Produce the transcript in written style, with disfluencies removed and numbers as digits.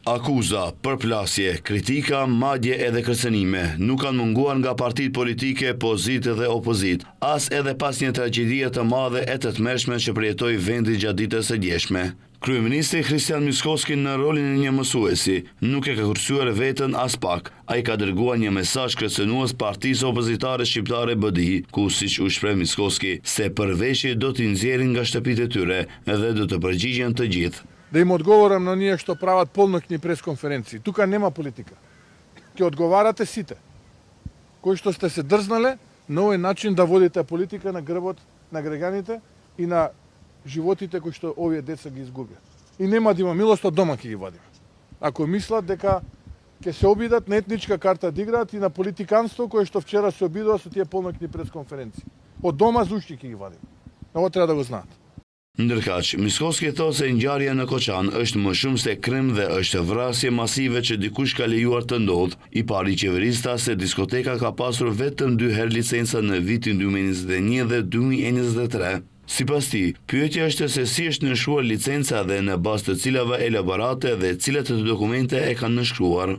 Akuza, përplasje, kritika, madje edhe kërcënime nuk kanë munguar nga partitë politike, pozitë dhe opozit, as edhe pas një tragjedie të madhe e të tmerrshme që përjetoi vendi gjatë ditës së djeshme. Kryeministri Kristian Mickoski në rolin e një mësuesi nuk e ka kursuar veten as pak. Ai ka dërguar një mesazh kërcënues partisë opozitare shqiptare BDI, ku siç u shpreh Mickoski, se përveshje do t'i nxjerrin nga shtëpitë e tyre dhe do të përgjigjen të gjithë. Да им одговорам на ние што прават полноќни пресконференции. Тука нема политика. Ќе одговарате сите, кои што сте се дрзнале на овој начин да водите политика на грбот на граѓаните и на животите кои што овие деца ги изгубија. И нема да има милост, од дома ќе ги вадиме. Ако мислат дека ќе се обидат на етничка карта да играат и на политиканство кое што вчера се обидува со тие полноќни пресконференции. Од дома зушти ќе ги вадиме. Ово треба да го знаат. Ndërkaq, Mickoski thotë se ngjarja në Koçan është më shumë se krim dhe është vrasje masive që dikush ka lejuar të ndodhë. I pari qeverista se diskoteka ka pasur vetëm 2 herë licenca në vitin 2021 dhe 2023. Sipas tij, pyetja është se si është nënshkruar licenca dhe në bazë të cilave elaborate dhe cilat të dokumente e kanë nënshkruar.